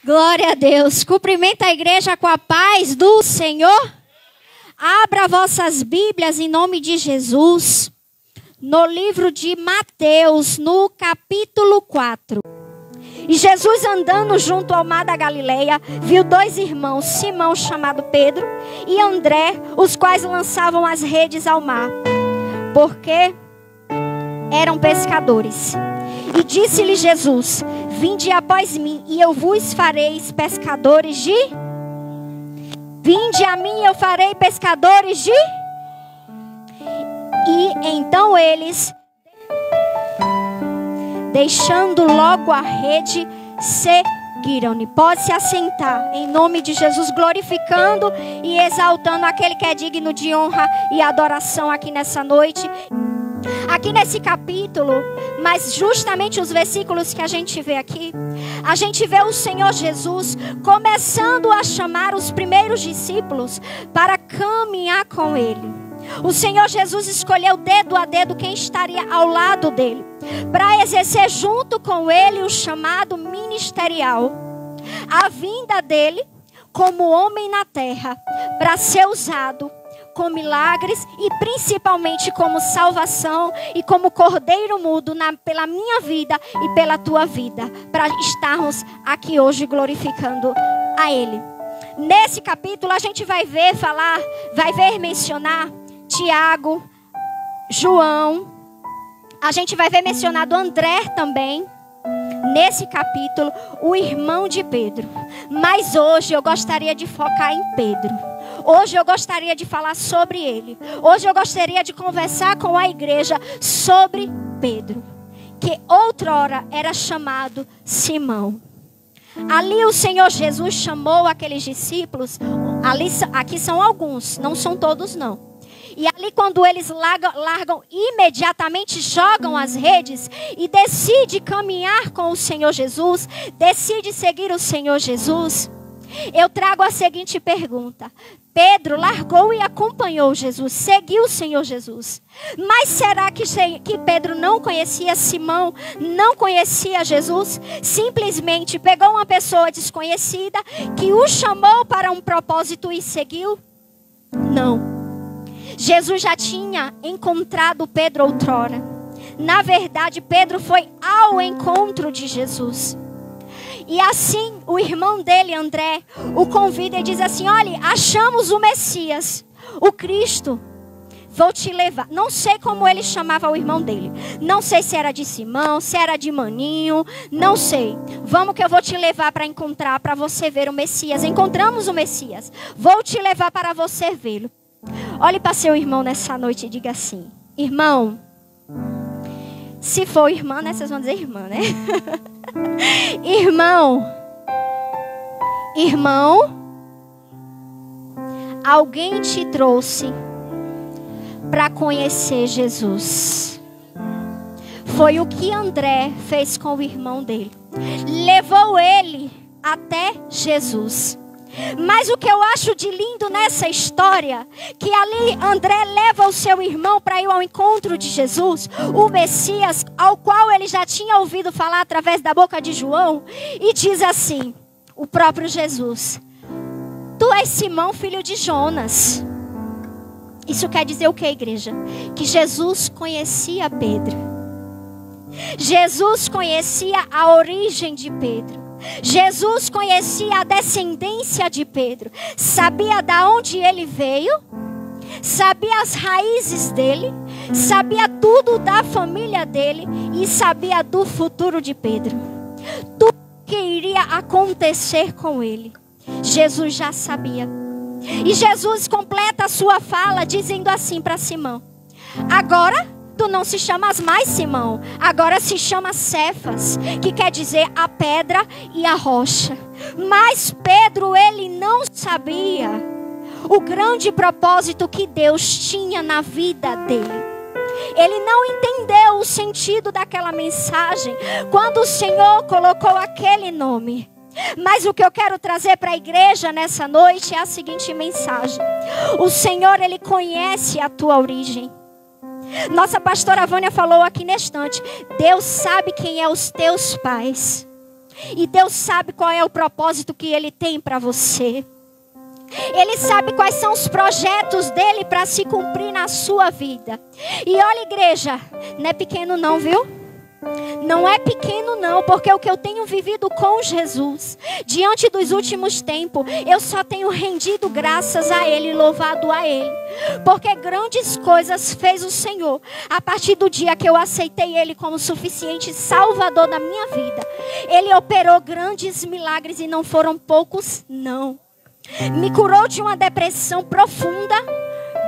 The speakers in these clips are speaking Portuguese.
Glória a Deus. Cumprimenta a igreja com a paz do Senhor. Abra vossas Bíblias em nome de Jesus. No livro de Mateus, no capítulo 4. E Jesus, andando junto ao mar da Galileia, viu dois irmãos, Simão, chamado Pedro, e André, os quais lançavam as redes ao mar, porque eram pescadores. E disse-lhe Jesus: vinde após mim, e eu vos farei pescadores de... Vinde a mim, e eu farei pescadores de... E então eles, deixando logo a rede, seguiram-lhe. Pode se assentar, em nome de Jesus, glorificando e exaltando aquele que é digno de honra e adoração aqui nessa noite. Aqui nesse capítulo, mas justamente os versículos que a gente vê aqui, a gente vê o Senhor Jesus começando a chamar os primeiros discípulos para caminhar com Ele. O Senhor Jesus escolheu dedo a dedo quem estaria ao lado dele, para exercer junto com ele o chamado ministerial. A vinda dele como homem na terra, para ser usado com milagres e principalmente como salvação e como cordeiro mudo pela minha vida e pela tua vida, para estarmos aqui hoje glorificando a Ele. Nesse capítulo a gente vai ver mencionar Tiago, João, a gente vai ver mencionado André também, nesse capítulo, o irmão de Pedro. Mas hoje eu gostaria de focar em Pedro. Hoje eu gostaria de falar sobre ele. Hoje eu gostaria de conversar com a igreja sobre Pedro, que outrora era chamado Simão. Ali o Senhor Jesus chamou aqueles discípulos. Aqui são alguns, não são todos não. E ali quando eles largam imediatamente, jogam as redes e decidem caminhar com o Senhor Jesus, decidem seguir o Senhor Jesus, eu trago a seguinte pergunta: Pedro largou e acompanhou Jesus, seguiu o Senhor Jesus. Mas será que Pedro não conhecia Simão, não conhecia Jesus? Simplesmente pegou uma pessoa desconhecida que o chamou para um propósito e seguiu? Não. Jesus já tinha encontrado Pedro outrora. Na verdade, Pedro foi ao encontro de Jesus. E assim, o irmão dele, André, o convida e diz assim: olha, achamos o Messias, o Cristo. Vou te levar. Não sei como ele chamava o irmão dele. Não sei se era de Simão, se era de Maninho. Não sei. Vamos que eu vou te levar para encontrar, para você ver o Messias. Encontramos o Messias. Vou te levar para você vê-lo. Olhe para seu irmão nessa noite e diga assim: irmão, se for irmã, né? Vocês vão dizer irmã, né? Irmão, alguém te trouxe para conhecer Jesus. Foi o que André fez com o irmão dele. Levou ele até Jesus. Mas o que eu acho de lindo nessa história, que ali André leva o seu irmão para ir ao encontro de Jesus, o Messias, ao qual ele já tinha ouvido falar através da boca de João, e diz assim, o próprio Jesus: tu és Simão, filho de Jonas. Isso quer dizer o que, igreja? Que Jesus conhecia Pedro. Jesus conhecia a origem de Pedro. Jesus conhecia a descendência de Pedro. Sabia de onde ele veio. Sabia as raízes dele. Sabia tudo da família dele. E sabia do futuro de Pedro. Tudo que iria acontecer com ele, Jesus já sabia. E Jesus completa a sua fala dizendo assim para Simão: agora tu não se chamas mais Simão, agora se chama Cefas, que quer dizer a pedra e a rocha. Mas Pedro, ele não sabia o grande propósito que Deus tinha na vida dele. Ele não entendeu o sentido daquela mensagem quando o Senhor colocou aquele nome. Mas o que eu quero trazer para a igreja nessa noite é a seguinte mensagem: o Senhor, Ele conhece a tua origem. Nossa pastora Vânia falou aqui neste instante: Deus sabe quem é os teus pais. E Deus sabe qual é o propósito que Ele tem para você. Ele sabe quais são os projetos dele para se cumprir na sua vida. E olha, igreja, não é pequeno não, viu? Não é pequeno não, porque o que eu tenho vivido com Jesus, diante dos últimos tempos, eu só tenho rendido graças a Ele, louvado a Ele. Porque grandes coisas fez o Senhor, a partir do dia que eu aceitei Ele como suficiente Salvador da minha vida. Ele operou grandes milagres e não foram poucos, não. Me curou de uma depressão profunda,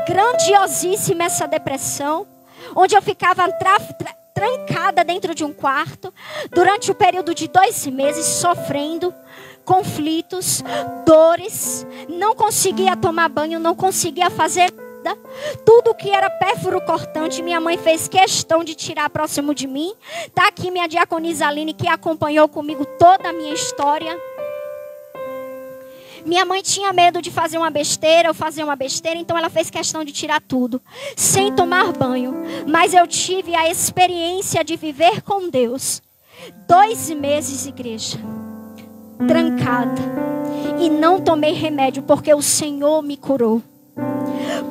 grandiosíssima essa depressão, onde eu ficava trancada dentro de um quarto, durante o período de 2 meses, sofrendo conflitos, dores, não conseguia tomar banho, não conseguia fazer nada, tudo que era pérfuro cortante, minha mãe fez questão de tirar próximo de mim. Está aqui minha diaconisa Aline, que acompanhou comigo toda a minha história. Minha mãe tinha medo de fazer uma besteira, ou fazer uma besteira, então ela fez questão de tirar tudo, sem tomar banho. Mas eu tive a experiência de viver com Deus. 2 meses, igreja, trancada. E não tomei remédio, porque o Senhor me curou.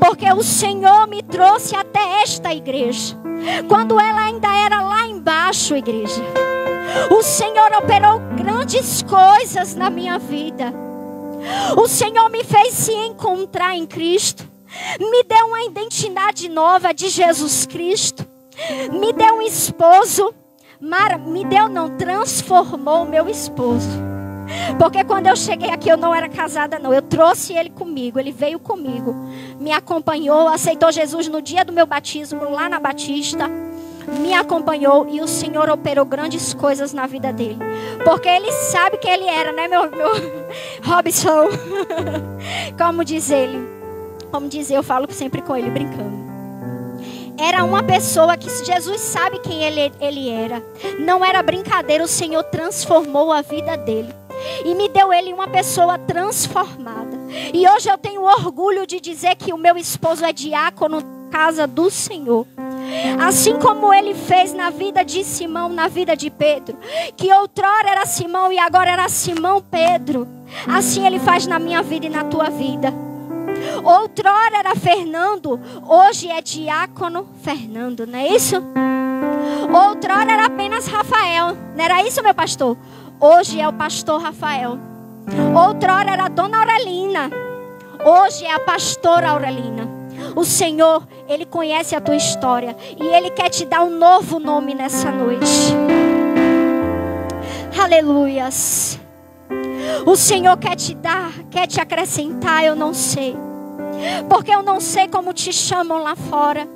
Porque o Senhor me trouxe até esta igreja. Quando ela ainda era lá embaixo, igreja. O Senhor operou grandes coisas na minha vida. O Senhor me fez se encontrar em Cristo. Me deu uma identidade nova de Jesus Cristo. Me deu um esposo. Transformou o meu esposo. Porque quando eu cheguei aqui eu não era casada não. Eu trouxe ele comigo, ele veio comigo. Me acompanhou, aceitou Jesus no dia do meu batismo lá na Batista. Me acompanhou e o Senhor operou grandes coisas na vida dele. Porque ele sabe quem ele era, né, meu Robson? Como diz ele? Como dizer, eu falo sempre com ele, brincando. Era uma pessoa que Jesus sabe quem ele era. Não era brincadeira, o Senhor transformou a vida dele. E me deu ele uma pessoa transformada. E hoje eu tenho orgulho de dizer que o meu esposo é diácono na casa do Senhor. Assim como ele fez na vida de Simão, na vida de Pedro, que outrora era Simão e agora era Simão Pedro, assim ele faz na minha vida e na tua vida. Outrora era Fernando, hoje é diácono Fernando, não é isso? Outrora era apenas Rafael, não era isso, meu pastor? Hoje é o pastor Rafael. Outrora era a dona Aurelina, hoje é a pastora Aurelina. O Senhor, Ele conhece a tua história e Ele quer te dar um novo nome nessa noite. Aleluias. O Senhor quer te dar, quer te acrescentar, eu não sei. Porque eu não sei como te chamam lá fora.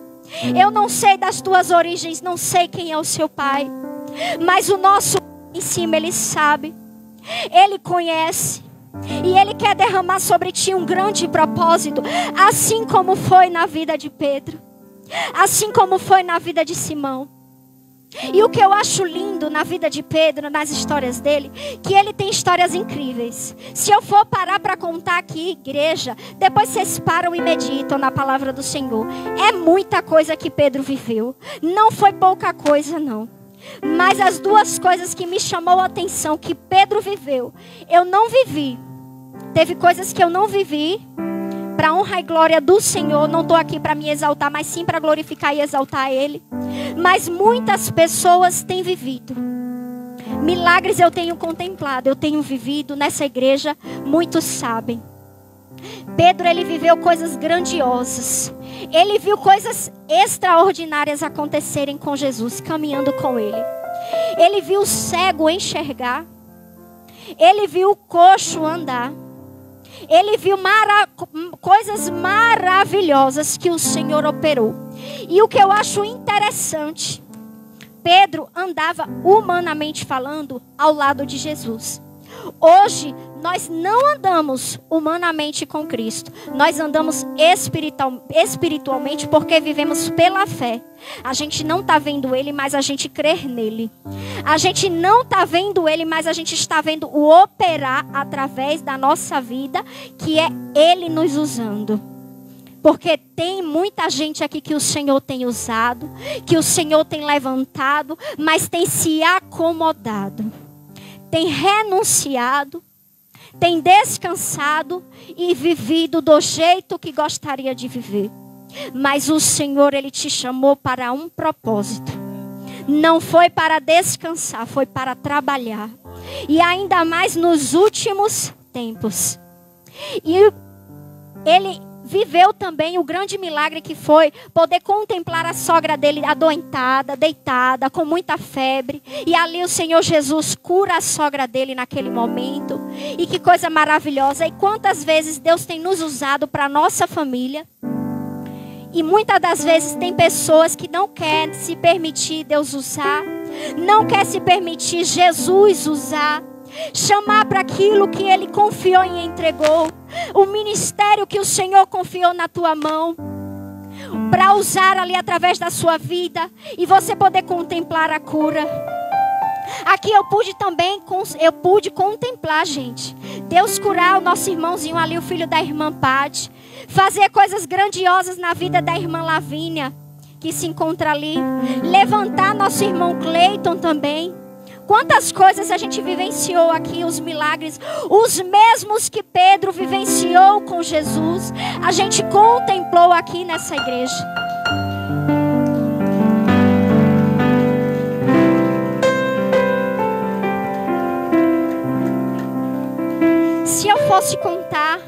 Eu não sei das tuas origens, não sei quem é o seu pai. Mas o nosso em cima, Ele sabe. Ele conhece. E Ele quer derramar sobre ti um grande propósito. Assim como foi na vida de Pedro. Assim como foi na vida de Simão. E o que eu acho lindo na vida de Pedro, nas histórias dele, que ele tem histórias incríveis. Se eu for parar para contar aqui, igreja, depois vocês param e meditam na palavra do Senhor. É muita coisa que Pedro viveu. Não foi pouca coisa, não. Mas as 2 coisas que me chamou a atenção, que Pedro viveu, eu não vivi. Teve coisas que eu não vivi, para honra e glória do Senhor. Não estou aqui para me exaltar, mas sim para glorificar e exaltar Ele. Mas muitas pessoas têm vivido. Milagres eu tenho contemplado, eu tenho vivido nessa igreja, muitos sabem. Pedro, ele viveu coisas grandiosas. Ele viu coisas extraordinárias acontecerem com Jesus, caminhando com Ele. Ele viu o cego enxergar. Ele viu o coxo andar. Ele viu coisas maravilhosas que o Senhor operou. E o que eu acho interessante, Pedro andava humanamente falando ao lado de Jesus. Hoje nós não andamos humanamente com Cristo. Nós andamos espiritualmente porque vivemos pela fé. A gente não está vendo Ele, mas a gente crê nele. A gente não está vendo Ele, mas a gente está vendo o operar através da nossa vida, que é Ele nos usando. Porque tem muita gente aqui que o Senhor tem usado, que o Senhor tem levantado, mas tem se acomodado. tem renunciado, tem descansado e vivido do jeito que gostaria de viver. Mas o Senhor, Ele te chamou para um propósito. Não foi para descansar, foi para trabalhar. E ainda mais nos últimos tempos. E ele viveu também o grande milagre que foi poder contemplar a sogra dele adoentada, deitada, com muita febre. E ali o Senhor Jesus cura a sogra dele naquele momento. E que coisa maravilhosa. E quantas vezes Deus tem nos usado para a nossa família. E muitas das vezes tem pessoas que não querem se permitir Deus usar. Não quer se permitir Jesus usar. Chamar para aquilo que Ele confiou e entregou. O ministério que o Senhor confiou na tua mão. Para usar ali através da sua vida. E você poder contemplar a cura. Aqui eu pude contemplar, gente. Deus curar o nosso irmãozinho ali, o filho da irmã Pati. Fazer coisas grandiosas na vida da irmã Lavínia, que se encontra ali. Levantar nosso irmão Cleiton também. Quantas coisas a gente vivenciou aqui, os milagres. Os mesmos que Pedro vivenciou com Jesus. A gente contemplou aqui nessa igreja. Se eu fosse contar,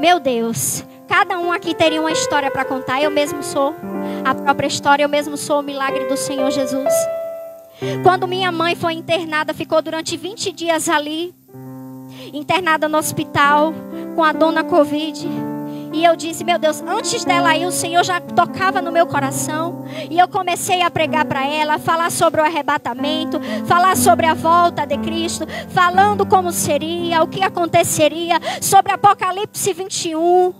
meu Deus, cada um aqui teria uma história para contar. Eu mesmo sou a própria história, eu mesmo sou o milagre do Senhor Jesus. Quando minha mãe foi internada, ficou durante 20 dias ali, internada no hospital, com a dona Covid. E eu disse, meu Deus, antes dela ir, o Senhor já tocava no meu coração. E eu comecei a pregar para ela, falar sobre o arrebatamento, falar sobre a volta de Cristo, falando como seria, o que aconteceria, sobre Apocalipse 21.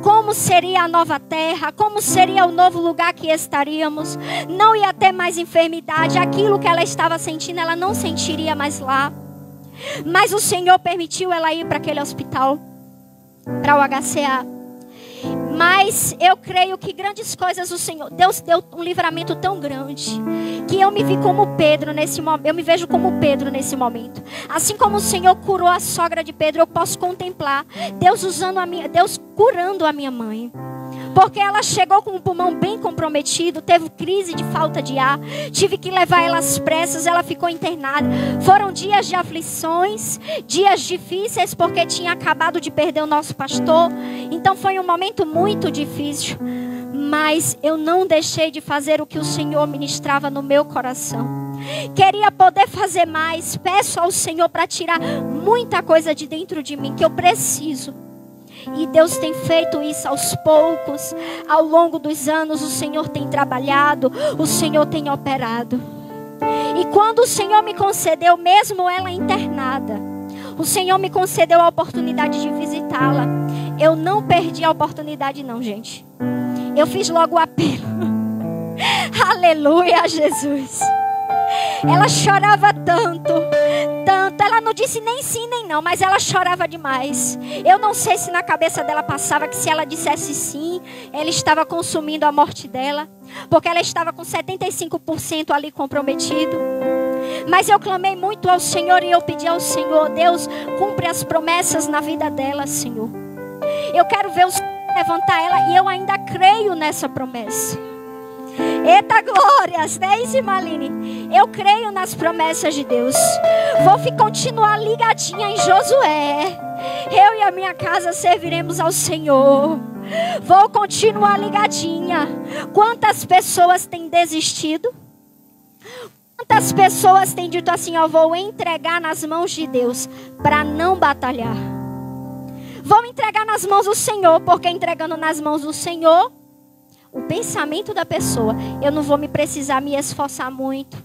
Como seria a nova terra, como seria o novo lugar que estaríamos. Não ia ter mais enfermidade, aquilo que ela estava sentindo, ela não sentiria mais lá. Mas o Senhor permitiu ela ir para aquele hospital, para o HCA. Mas eu creio que grandes coisas o Senhor, Deus deu um livramento tão grande, que eu me vi como Pedro nesse momento, eu me vejo como Pedro nesse momento. Assim como o Senhor curou a sogra de Pedro, eu posso contemplar Deus curando a minha mãe. Porque ela chegou com o pulmão bem comprometido, teve crise de falta de ar, tive que levar ela às pressas, ela ficou internada. Foram dias de aflições, dias difíceis, porque tinha acabado de perder o nosso pastor. Então foi um momento muito difícil. Mas eu não deixei de fazer o que o Senhor ministrava no meu coração. Queria poder fazer mais. Peço ao Senhor para tirar muita coisa de dentro de mim que eu preciso. E Deus tem feito isso aos poucos. Ao longo dos anos o Senhor tem trabalhado, o Senhor tem operado. E quando o Senhor me concedeu, mesmo ela internada, o Senhor me concedeu a oportunidade de visitá-la. Eu não perdi a oportunidade não, gente. Eu fiz logo o apelo. Aleluia, Jesus. Ela chorava tanto. Ela não disse nem sim nem não, mas ela chorava demais. Eu não sei se na cabeça dela passava que se ela dissesse sim, ele estava consumindo a morte dela, porque ela estava com 75% ali comprometido. Mas eu clamei muito ao Senhor e eu pedi ao Senhor, Deus, cumpre as promessas na vida dela, Senhor. Eu quero ver o Senhor levantar ela e eu ainda creio nessa promessa. Eita glórias, né, Isimaline? Eu creio nas promessas de Deus. Vou continuar ligadinha em Josué. Eu e a minha casa serviremos ao Senhor. Vou continuar ligadinha. Quantas pessoas têm desistido? Quantas pessoas têm dito assim, eu vou entregar nas mãos de Deus para não batalhar. Vou entregar nas mãos do Senhor, porque entregando nas mãos do Senhor, o pensamento da pessoa, eu não vou precisar me esforçar muito.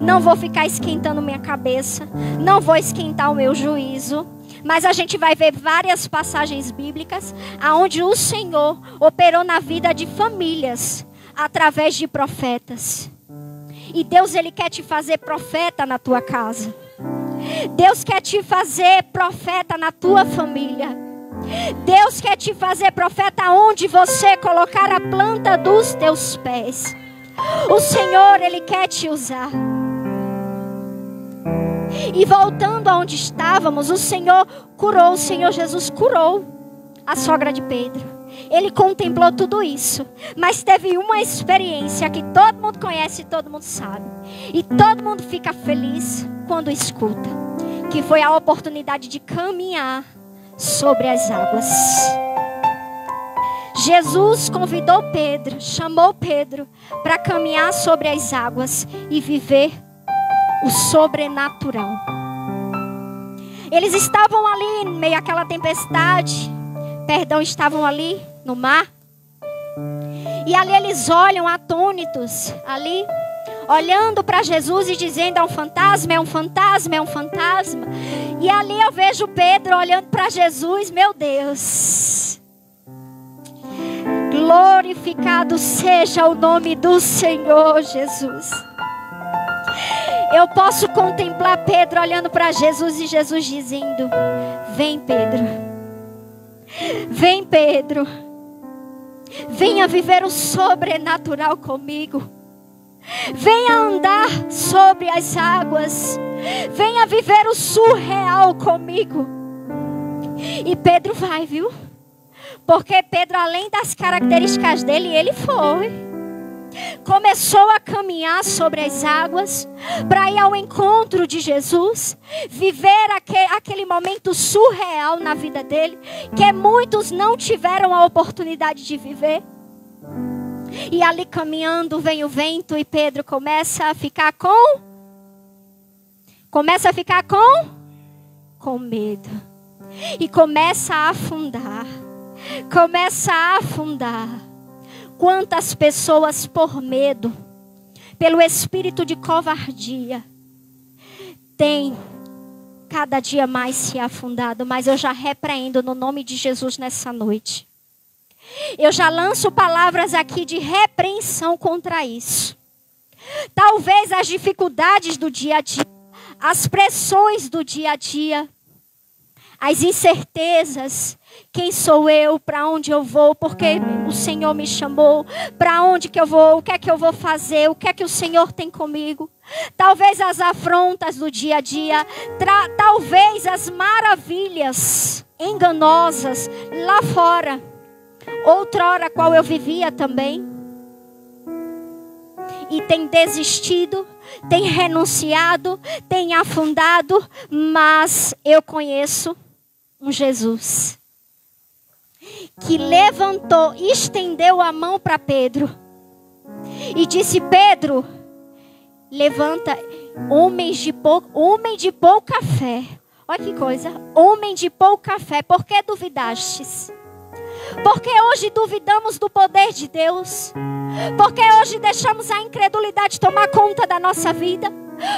Não vou ficar esquentando minha cabeça. Não vou esquentar o meu juízo. Mas a gente vai ver várias passagens bíblicas onde o Senhor operou na vida de famílias através de profetas. E Deus, Ele quer te fazer profeta na tua casa. Deus quer te fazer profeta na tua família. Deus quer te fazer profeta onde você colocar a planta dos teus pés. O Senhor, Ele quer te usar. E voltando aonde estávamos, o Senhor Jesus curou a sogra de Pedro. Ele contemplou tudo isso, mas teve uma experiência que todo mundo conhece e todo mundo sabe. E todo mundo fica feliz quando escuta, que foi a oportunidade de caminhar sobre as águas. Jesus convidou Pedro, chamou Pedro para caminhar sobre as águas e viver o sobrenatural. Eles estavam ali em meio àquela tempestade, estavam ali no mar. E ali eles olham atônitos, ali, olhando para Jesus e dizendo: é um fantasma, é um fantasma, é um fantasma. E ali eu vejo Pedro olhando para Jesus. Meu Deus, glorificado seja o nome do Senhor Jesus. Eu posso contemplar Pedro olhando para Jesus e Jesus dizendo: vem, Pedro, vem, Pedro, venha viver o sobrenatural comigo. Venha andar sobre as águas. Venha viver o surreal comigo. E Pedro vai, viu? Porque Pedro, além das características dele, ele começou a caminhar sobre as águas para ir ao encontro de Jesus, viver aquele momento surreal na vida dele, que muitos não tiveram a oportunidade de viver. E ali caminhando vem o vento e Pedro começa a ficar com medo. E começa a afundar. Quantas pessoas por medo, pelo espírito de covardia, têm cada dia mais se afundado. Mas eu já repreendo no nome de Jesus nessa noite. Eu já lanço palavras aqui de repreensão contra isso. Talvez as dificuldades do dia a dia, as pressões do dia a dia, as incertezas. Quem sou eu? Para onde eu vou? Porque o Senhor me chamou. Para onde que eu vou? O que é que eu vou fazer? O que é que o Senhor tem comigo? Talvez as afrontas do dia a dia. Talvez as maravilhas enganosas lá fora. Outrora qual eu vivia também. E tem desistido, tem renunciado, tem afundado. Mas eu conheço um Jesus que levantou, estendeu a mão para Pedro e disse: Pedro, levanta. Homem de pouca fé. Olha que coisa. Homem de pouca fé, por que duvidastes? Porque hoje duvidamos do poder de Deus. Porque hoje deixamos a incredulidade tomar conta da nossa vida.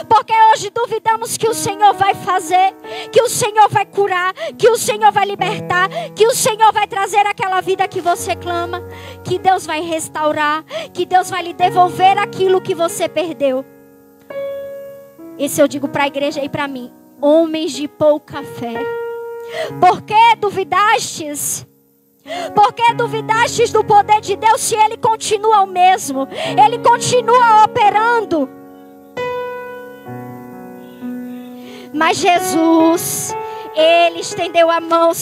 Porque hoje duvidamos que o Senhor vai fazer, que o Senhor vai curar, que o Senhor vai libertar, que o Senhor vai trazer aquela vida que você clama, que Deus vai restaurar, que Deus vai lhe devolver aquilo que você perdeu. Esse eu digo para a igreja e para mim: homens de pouca fé. Por que duvidastes? Por que duvidastes do poder de Deus se Ele continua o mesmo? Ele continua operando. Mas Jesus, Ele estendeu a mão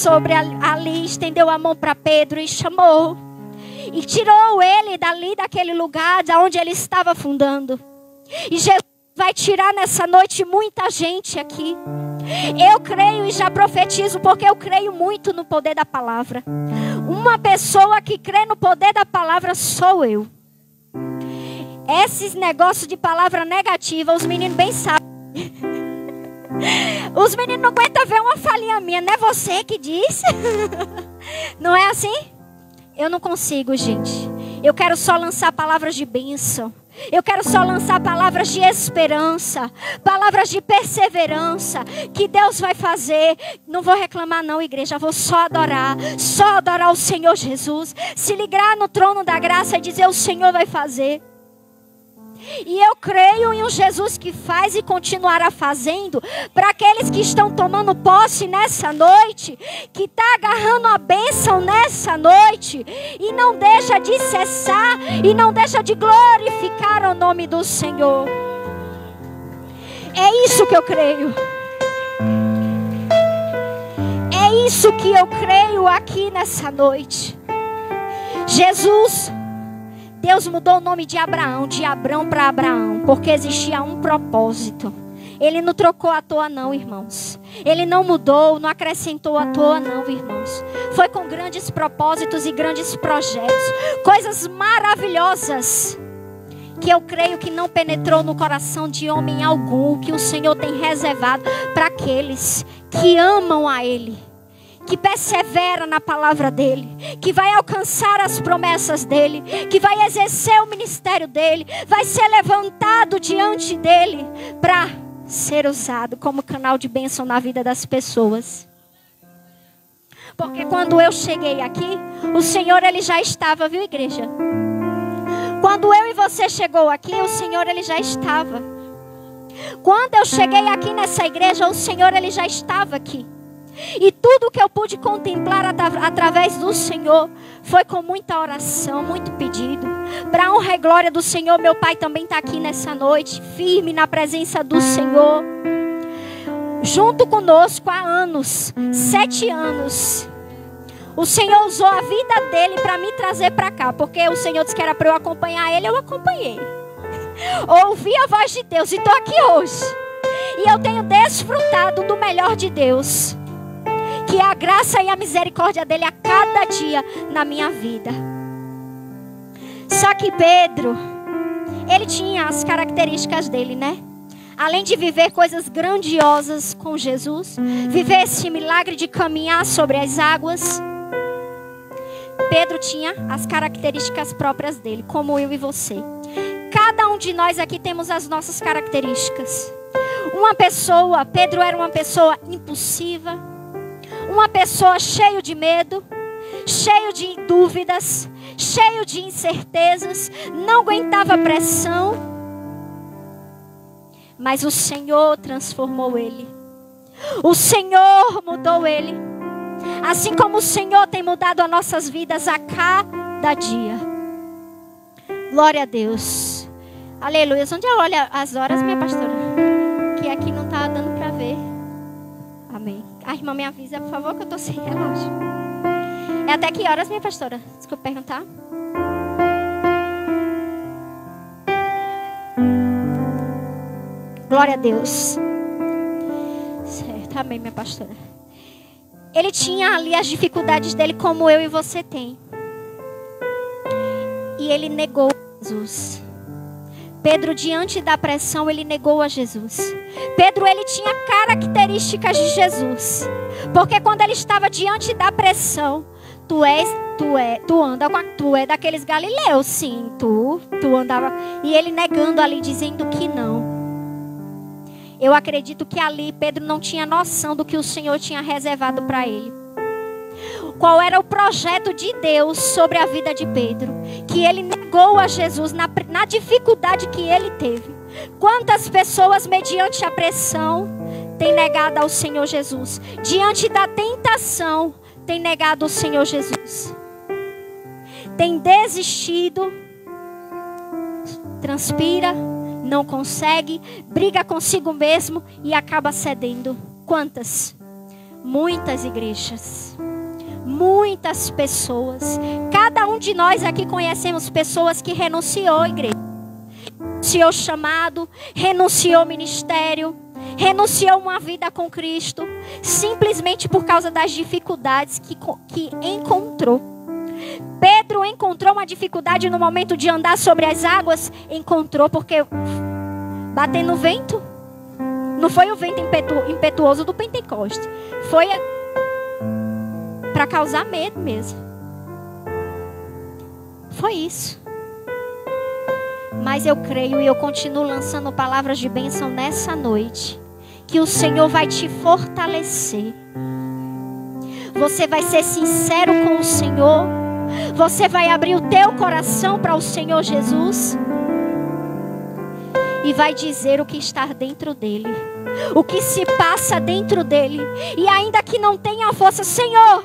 estendeu a mão para Pedro e chamou. E tirou ele daquele lugar onde ele estava afundando. E Jesus vai tirar nessa noite muita gente aqui. Eu creio e já profetizo, porque eu creio muito no poder da palavra. Uma pessoa que crê no poder da palavra sou eu. Esses negócios de palavra negativa, os meninos bem sabem. Os meninos não aguentam ver uma falinha minha. Não é você que disse? Não é assim? Eu não consigo, gente. Eu quero só lançar palavras de bênção. Eu quero só lançar palavras de esperança, palavras de perseverança, que Deus vai fazer. Não vou reclamar não, igreja, vou só adorar o Senhor Jesus, se ligar no trono da graça e dizer: o Senhor vai fazer. E eu creio em um Jesus que faz e continuará fazendo. Para aqueles que estão tomando posse nessa noite, que está agarrando a bênção nessa noite, e não deixa de cessar, e não deixa de glorificar o nome do Senhor. É isso que eu creio. É isso que eu creio aqui nessa noite. Jesus, Deus mudou o nome de Abraão, de Abrão para Abraão, porque existia um propósito. Ele não trocou à toa não, irmãos. Ele não mudou, não acrescentou à toa não, irmãos. Foi com grandes propósitos e grandes projetos. Coisas maravilhosas que eu creio que não penetrou no coração de homem algum, que o Senhor tem reservado para aqueles que amam a Ele, que persevera na palavra dEle, que vai alcançar as promessas dEle, que vai exercer o ministério dEle, vai ser levantado diante dEle para ser usado como canal de bênção na vida das pessoas. Porque quando eu cheguei aqui, o Senhor Ele já estava, viu, igreja? Quando eu e você chegou aqui, o Senhor Ele já estava. Quando eu cheguei aqui nessa igreja, o Senhor Ele já estava aqui. E tudo que eu pude contemplar através do Senhor foi com muita oração, muito pedido. Para a honra e glória do Senhor, meu pai também está aqui nessa noite, firme na presença do Senhor. Junto conosco há anos, 7 anos. O Senhor usou a vida dele para me trazer para cá. Porque o Senhor disse que era para eu acompanhar ele, eu acompanhei. Ouvi a voz de Deus e estou aqui hoje. E eu tenho desfrutado do melhor de Deus, que é a graça e a misericórdia dele a cada dia na minha vida. Só que Pedro, ele tinha as características dele, né? Além de viver coisas grandiosas com Jesus, viver esse milagre de caminhar sobre as águas, Pedro tinha as características próprias dele, como eu e você. Cada um de nós aqui temos as nossas características. Pedro era uma pessoa impulsiva, uma pessoa cheia de medo, cheio de dúvidas, cheio de incertezas, não aguentava pressão. Mas o Senhor transformou ele. O Senhor mudou ele. Assim como o Senhor tem mudado as nossas vidas a cada dia. Glória a Deus. Aleluia. Onde eu olho as horas, minha pastora? Que aqui não está dando para ver. Amém. A irmã me avisa, por favor, que eu estou sem relógio. É até que horas, minha pastora? Desculpa perguntar. Glória a Deus. Certo, amém, minha pastora. Ele tinha ali as dificuldades dele, como eu e você tem. E ele negou Jesus. Pedro, diante da pressão, ele negou a Jesus. Pedro, ele tinha características de Jesus. Porque quando ele estava diante da pressão, tu é daqueles galileus, sim, tu andava. E ele negando ali, dizendo que não. Eu acredito que ali Pedro não tinha noção do que o Senhor tinha reservado para ele. Qual era o projeto de Deus sobre a vida de Pedro? Que ele negou a Jesus na dificuldade que ele teve. Quantas pessoas, mediante a pressão, têm negado ao Senhor Jesus? Diante da tentação, têm negado o Senhor Jesus. Tem desistido, transpira, não consegue, briga consigo mesmo e acaba cedendo. Quantas? Muitas igrejas. Muitas pessoas. Cada um de nós aqui conhecemos pessoas que renunciou à igreja. Renunciou chamado, renunciou ministério, renunciou uma vida com Cristo, simplesmente por causa das dificuldades que encontrou. Pedro encontrou uma dificuldade no momento de andar sobre as águas. Encontrou porque batendo no vento. Não foi o vento impetuoso do Pentecoste. Foi para causar medo mesmo. Foi isso. Mas eu creio e eu continuo lançando palavras de bênção nessa noite, que o Senhor vai te fortalecer. Você vai ser sincero com o Senhor. Você vai abrir o teu coração para o Senhor Jesus. E vai dizer o que está dentro dele. O que se passa dentro dele. E ainda que não tenha força, Senhor,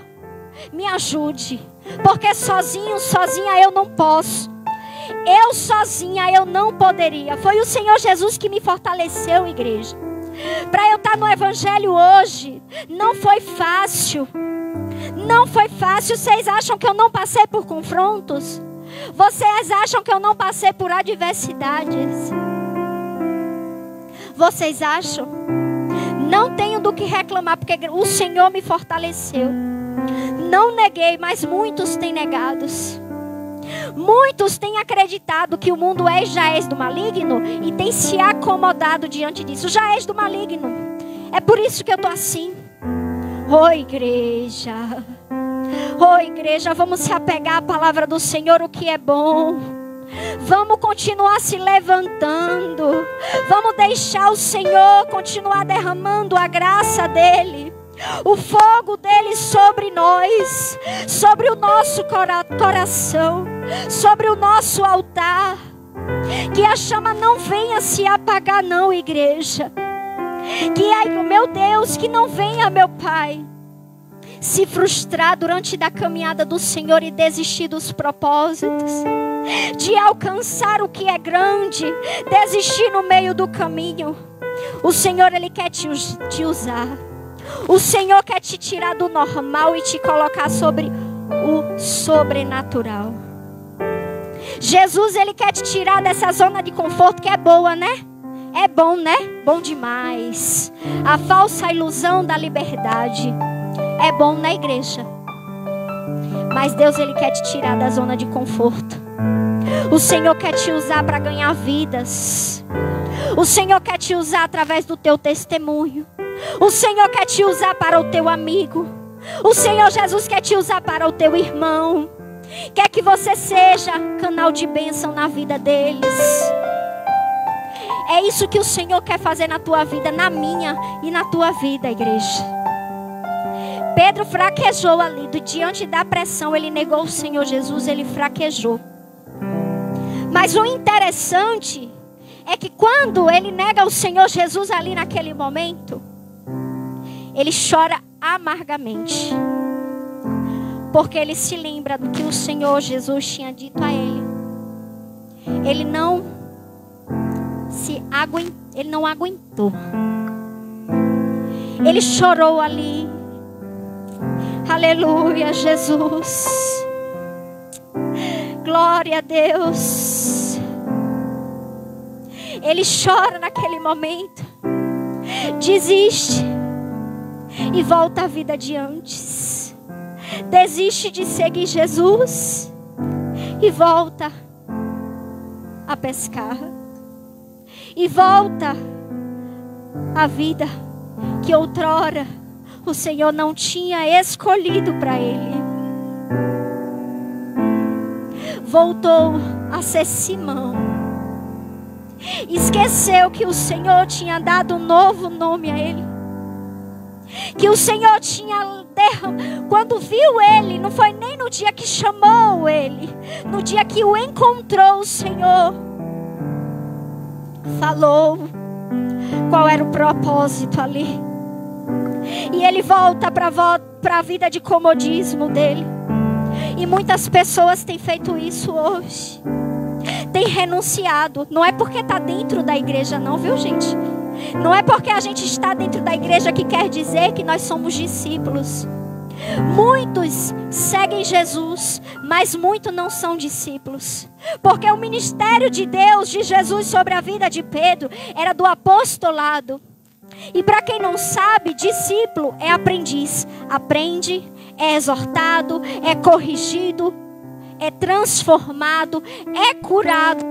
me ajude. Porque sozinha eu não posso. Eu sozinha eu não poderia. Foi o Senhor Jesus que me fortaleceu, igreja. Para eu estar no evangelho hoje, não foi fácil. Não foi fácil. Vocês acham que eu não passei por confrontos? Vocês acham que eu não passei por adversidades? Vocês acham? Não tenho do que reclamar, porque o Senhor me fortaleceu. Não neguei, mas muitos têm negado. Muitos têm acreditado que o mundo já és do maligno e têm se acomodado diante disso. Já és do maligno. É por isso que eu estou assim. Igreja. Igreja, vamos se apegar à palavra do Senhor, o que é bom. Vamos continuar se levantando. Vamos deixar o Senhor continuar derramando a graça dele, o fogo dele sobre nós, sobre o nosso coração, sobre o nosso altar. Que a chama não venha se apagar não, igreja. Meu Deus, que não venha, meu Pai, se frustrar durante da caminhada do Senhor e desistir dos propósitos, de alcançar o que é grande, desistir no meio do caminho. O Senhor, Ele quer te usar. O Senhor quer te tirar do normal e te colocar sobre o sobrenatural. Jesus, Ele quer te tirar dessa zona de conforto que é boa, né? É bom, né? Bom demais. A falsa ilusão da liberdade. É bom, né, igreja? Mas Deus, Ele quer te tirar da zona de conforto. O Senhor quer te usar para ganhar vidas. O Senhor quer te usar através do teu testemunho. O Senhor quer te usar para o teu amigo. O Senhor Jesus quer te usar para o teu irmão. Quer que você seja canal de bênção na vida deles. É isso que o Senhor quer fazer na tua vida, na minha e na tua vida, igreja. Pedro fraquejou ali, diante da pressão, ele negou o Senhor Jesus, ele fraquejou. Mas o interessante é que quando ele nega o Senhor Jesus ali naquele momento, ele chora amargamente. Porque ele se lembra do que o Senhor Jesus tinha dito a ele. Ele não aguentou. Ele chorou ali. Aleluia, Jesus. Glória a Deus. Ele chora naquele momento. Desiste. E volta à vida de antes. Desiste de seguir Jesus. E volta a pescar. E volta à vida que outrora o Senhor não tinha escolhido para ele. Voltou a ser Simão. Esqueceu que o Senhor tinha dado um novo nome a ele. Que o Senhor tinha quando viu ele, não foi nem no dia que chamou ele, no dia que o encontrou, o Senhor falou qual era o propósito ali. E ele volta para a vida de comodismo dele. E muitas pessoas têm feito isso hoje. Têm renunciado. Não é porque está dentro da igreja não, viu, gente? Não é porque a gente está dentro da igreja que quer dizer que nós somos discípulos. Muitos seguem Jesus, mas muitos não são discípulos. Porque o ministério de Deus, de Jesus sobre a vida de Pedro, era do apostolado. E para quem não sabe, discípulo é aprendiz. Aprende, é exortado, é corrigido, é transformado, é curado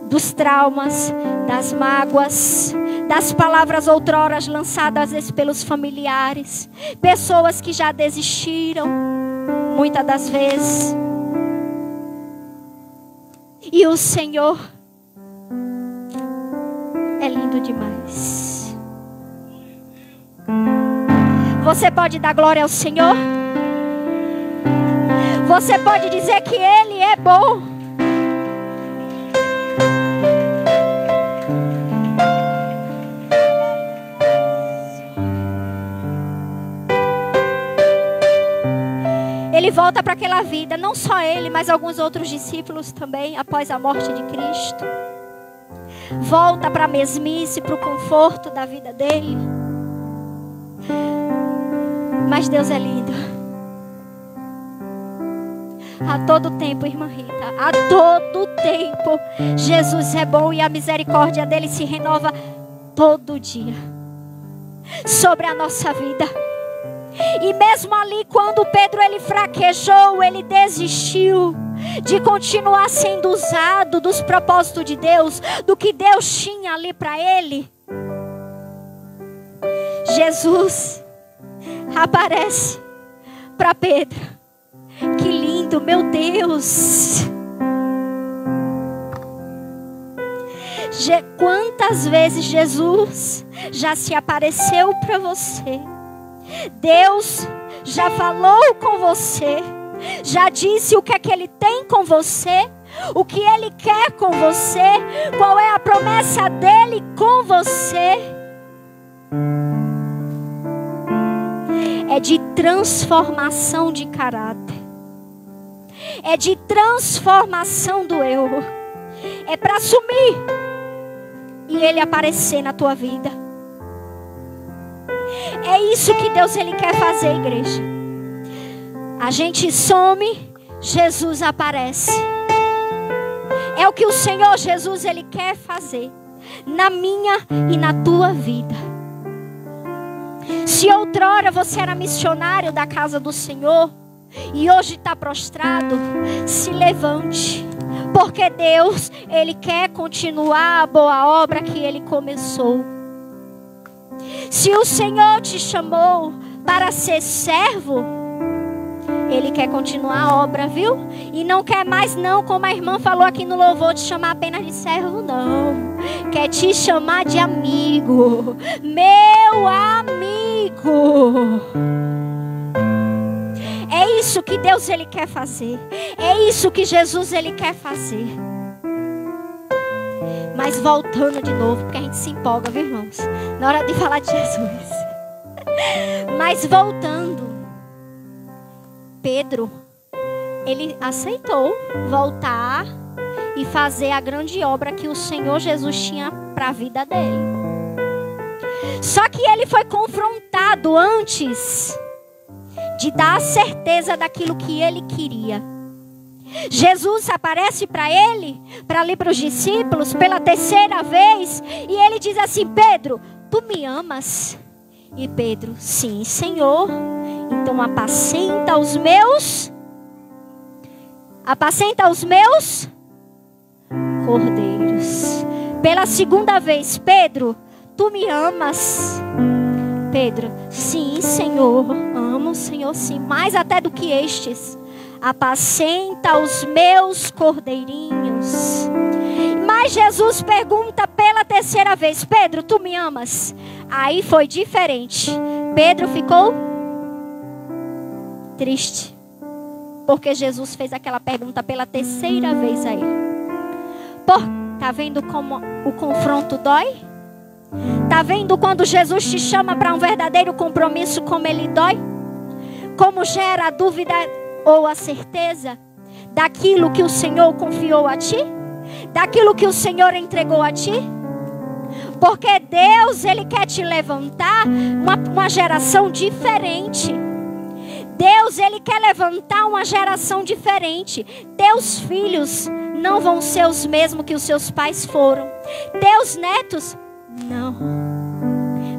dos traumas, das mágoas, das palavras outrora lançadas pelos familiares, pessoas que já desistiram, muitas das vezes. E o Senhor é lindo demais. Você pode dar glória ao Senhor? Você pode dizer que Ele é bom? Ele volta para aquela vida, não só ele, mas alguns outros discípulos também, após a morte de Cristo. Volta para a mesmice, para o conforto da vida dele. Mas Deus é lindo. A todo tempo, irmã Rita, a todo tempo, Jesus é bom e a misericórdia dele se renova todo dia sobre a nossa vida. E mesmo ali, quando Pedro ele fraquejou, ele desistiu de continuar sendo usado dos propósitos de Deus, do que Deus tinha ali para ele. Jesus aparece para Pedro. Que lindo, meu Deus! Quantas vezes Jesus já se apareceu para você? Deus já falou com você, já disse o que é que Ele tem com você, o que Ele quer com você, qual é a promessa dEle com você. É de transformação de caráter, é de transformação do eu, é para assumir e Ele aparecer na tua vida. É isso que Deus ele quer fazer, igreja. A gente some, Jesus aparece. É o que o Senhor Jesus ele quer fazer na minha e na tua vida. Se outrora você era missionário da casa do Senhor e hoje está prostrado, se levante, porque Deus ele quer continuar a boa obra que Ele começou. Se o Senhor te chamou para ser servo, Ele quer continuar a obra, viu? E não quer mais não, como a irmã falou aqui no louvor, te chamar apenas de servo, não. Quer te chamar de amigo. Meu amigo. É isso que Deus ele quer fazer. É isso que Jesus ele quer fazer. Mas voltando de novo, porque a gente se empolga, viu, irmãos? Na hora de falar de Jesus. Mas voltando, Pedro, ele aceitou voltar e fazer a grande obra que o Senhor Jesus tinha para a vida dele. Só que ele foi confrontado antes de dar a certeza daquilo que ele queria. Jesus aparece para ele, para ali para os discípulos, pela terceira vez, e ele diz assim: Pedro, tu me amas? E Pedro, sim, Senhor. Então apacenta os meus cordeiros. Pela segunda vez, Pedro, tu me amas? Pedro, sim, Senhor, amo, Senhor, sim, mais até do que estes. Apacenta os meus cordeirinhos. Mas Jesus pergunta pela terceira vez: Pedro, tu me amas? Aí foi diferente. Pedro ficou triste, porque Jesus fez aquela pergunta pela terceira vez a ele. Tá vendo como o confronto dói? Tá vendo quando Jesus te chama para um verdadeiro compromisso, como ele dói? Como gera a dúvida ou a certeza daquilo que o Senhor confiou a ti? Daquilo que o Senhor entregou a ti? Porque Deus, Ele quer te levantar uma geração diferente. Deus, Ele quer levantar uma geração diferente. Teus filhos não vão ser os mesmos que os seus pais foram. Teus netos, não.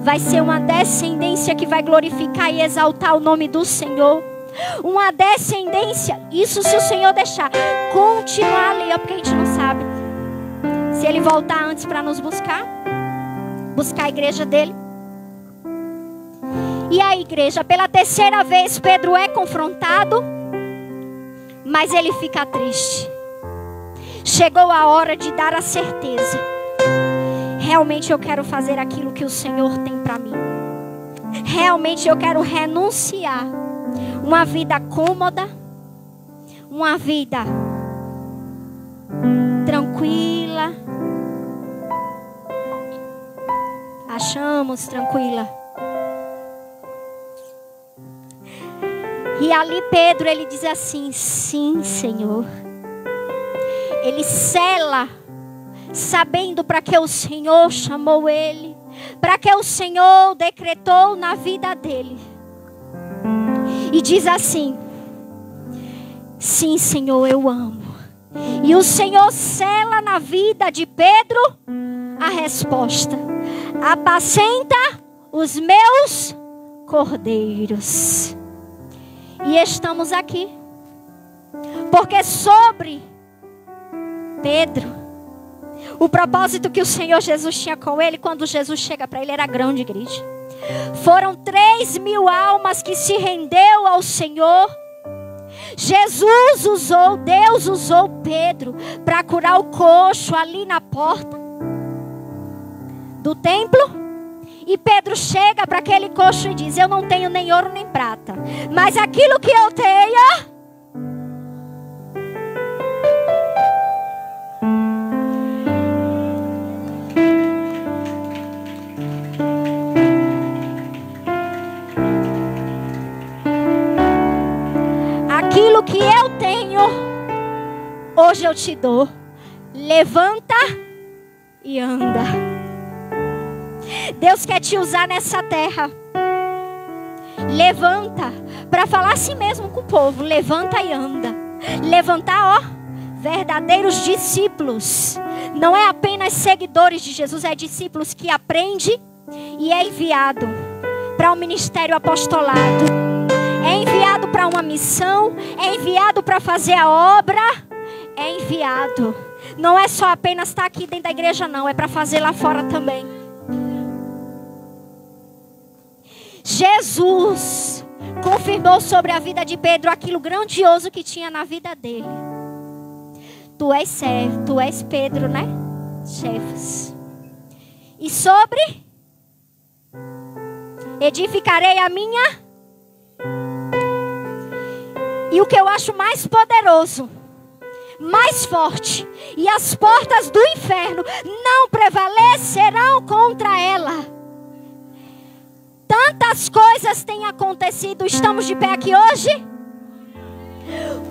Vai ser uma descendência que vai glorificar e exaltar o nome do Senhor. Uma descendência, isso se o Senhor deixar continuar ali, porque a gente não sabe se Ele voltar antes para nos buscar a igreja dele. E a igreja, pela terceira vez, Pedro é confrontado, mas ele fica triste. Chegou a hora de dar a certeza: realmente eu quero fazer aquilo que o Senhor tem para mim. Realmente eu quero renunciar uma vida cômoda, uma vida tranquila. Achamos tranquila. E ali Pedro, ele diz assim: sim, Senhor. Ele sela, sabendo para que o Senhor chamou ele, para que o Senhor decretou na vida dele. E diz assim: sim, Senhor, eu amo. E o Senhor sela na vida de Pedro a resposta: apacenta os meus cordeiros. E estamos aqui porque sobre Pedro, o propósito que o Senhor Jesus tinha com ele, quando Jesus chega para ele, era grande, igreja. Foram 3.000 almas que se rendeu ao Senhor. Deus usou Pedro para curar o coxo ali na porta do templo. E Pedro chega para aquele coxo e diz: eu não tenho nem ouro nem prata, mas aquilo que eu tenho, aquilo que eu tenho, hoje eu te dou. Levanta e anda. Deus quer te usar nessa terra. Levanta para falar assim mesmo com o povo. Levanta e anda. Levantar, ó, verdadeiros discípulos. Não é apenas seguidores de Jesus, é discípulos que aprende e é enviado para um ministério apostolado. É enviado para uma missão, é enviado para fazer a obra, é enviado. Não é só apenas estar aqui dentro da igreja, não, é para fazer lá fora também. Jesus confirmou sobre a vida de Pedro aquilo grandioso que tinha na vida dele. Tu és servo, tu és Pedro, né? Chefes. E sobre edificarei a minha. E o que eu acho mais poderoso, mais forte, e as portas do inferno não prevalecerão contra ela. Tantas coisas têm acontecido. Estamos de pé aqui hoje?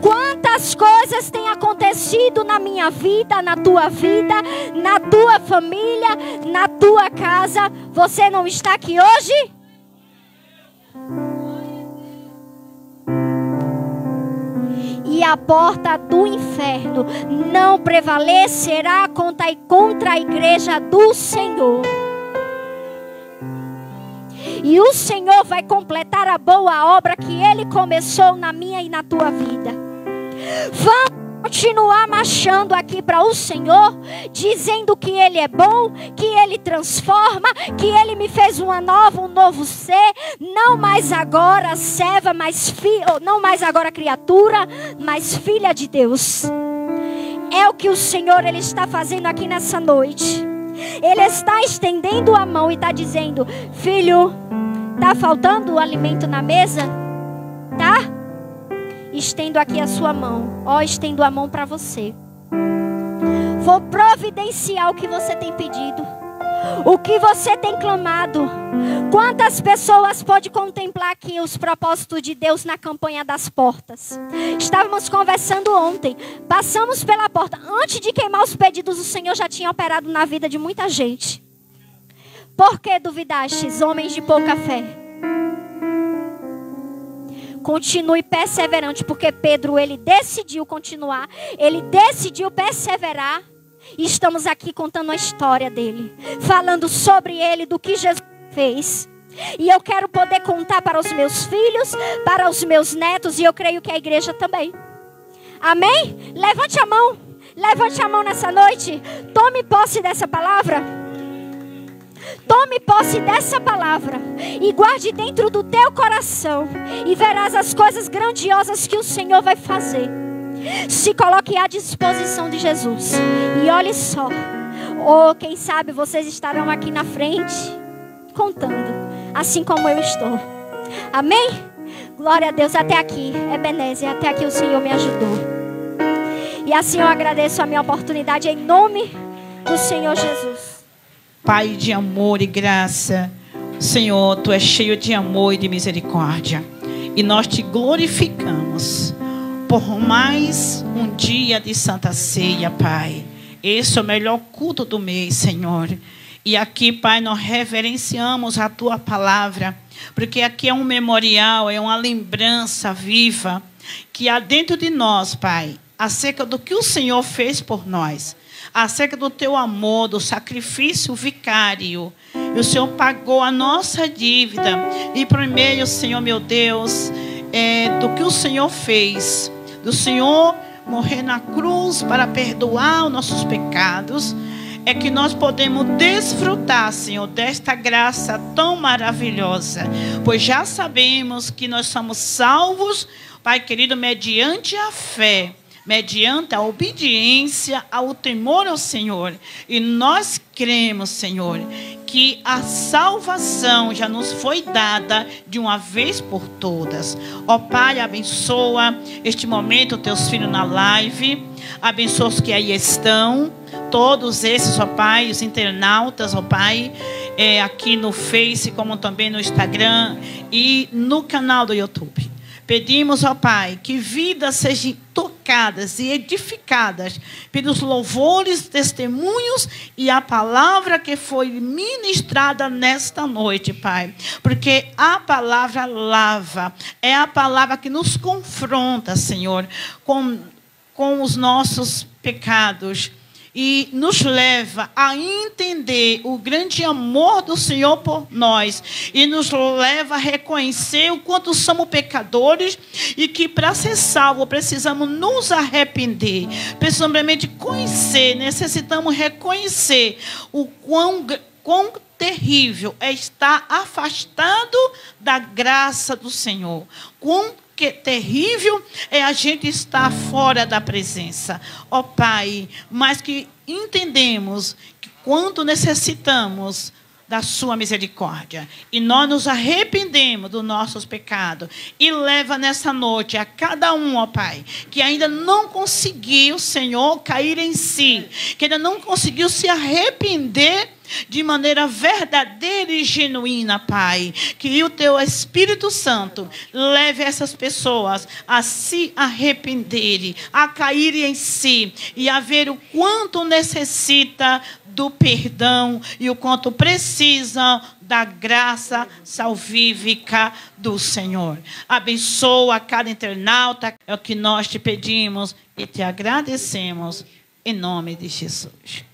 Quantas coisas têm acontecido na minha vida, na tua vida, na tua família, na tua casa. Você não está aqui hoje? E a porta do inferno não prevalecerá contra a igreja do Senhor. E o Senhor vai completar a boa obra que Ele começou na minha e na tua vida. Vamos continuar marchando aqui para o Senhor, dizendo que Ele é bom, que Ele transforma, que Ele me fez um novo ser. Não mais agora serva, mas filho, não mais agora criatura, mas filha de Deus. É o que o Senhor Ele está fazendo aqui nessa noite. Ele está estendendo a mão e está dizendo: filho, está faltando o alimento na mesa? Tá? Estendo aqui a sua mão. Ó, estendo a mão para você. Vou providenciar o que você tem pedido, o que você tem clamado. Quantas pessoas pode contemplar aqui os propósitos de Deus na campanha das portas? Estávamos conversando ontem. Passamos pela porta. Antes de queimar os pedidos, o Senhor já tinha operado na vida de muita gente. Por que duvidastes, homens de pouca fé? Continue perseverante, porque Pedro, ele decidiu continuar. Ele decidiu perseverar. E estamos aqui contando a história dele, falando sobre ele, do que Jesus fez. E eu quero poder contar para os meus filhos, para os meus netos, e eu creio que a igreja também. Amém? Levante a mão nessa noite. Tome posse dessa palavra. Tome posse dessa palavra e guarde dentro do teu coração, e verás as coisas grandiosas que o Senhor vai fazer. Se coloque à disposição de Jesus. E olhe só, ou quem sabe vocês estarão aqui na frente contando, assim como eu estou. Amém? Glória a Deus. Até aqui, Ebenezer, até aqui o Senhor me ajudou. E assim eu agradeço a minha oportunidade em nome do Senhor Jesus. Pai de amor e graça, Senhor, Tu és cheio de amor e de misericórdia. E nós te glorificamos por mais um dia de Santa Ceia, Pai. Esse é o melhor culto do mês, Senhor. E aqui, Pai, nós reverenciamos a Tua palavra, porque aqui é um memorial, é uma lembrança viva que há dentro de nós, Pai, acerca do que o Senhor fez por nós, acerca do Teu amor, do sacrifício vicário. E o Senhor pagou a nossa dívida. E por meio, Senhor, meu Deus, do que o Senhor fez, do Senhor morrer na cruz para perdoar os nossos pecados, é que nós podemos desfrutar, Senhor, desta graça tão maravilhosa. Pois já sabemos que nós somos salvos, Pai querido, mediante a fé, mediante a obediência, ao temor ao Senhor. E nós cremos, Senhor, que a salvação já nos foi dada de uma vez por todas. Ó Pai, abençoa este momento, teus filhos na live. Abençoa os que aí estão. Todos esses, ó Pai, os internautas, ó Pai, aqui no Face, como também no Instagram e no canal do YouTube. Pedimos, ó Pai, que vidas sejam tocadas e edificadas pelos louvores, testemunhos e a palavra que foi ministrada nesta noite, Pai. Porque a palavra lava, é a palavra que nos confronta, Senhor, com os nossos pecados. E nos leva a entender o grande amor do Senhor por nós. E nos leva a reconhecer o quanto somos pecadores. E que para ser salvo precisamos nos arrepender. Precisamos realmente conhecer, necessitamos reconhecer o quão terrível é estar afastado da graça do Senhor. Quão terrível é a gente estar fora da presença. Ó Pai, mas que entendemos que quanto necessitamos da sua misericórdia. E nós nos arrependemos dos nossos pecados. E leva nessa noite a cada um, ó Pai, que ainda não conseguiu, Senhor, cair em si, que ainda não conseguiu se arrepender de maneira verdadeira e genuína, Pai. Que o Teu Espírito Santo leve essas pessoas a se arrependerem, a caírem em si e a ver o quanto necessita do perdão e o quanto precisa da graça salvífica do Senhor. Abençoa cada internauta, é o que nós te pedimos e te agradecemos em nome de Jesus.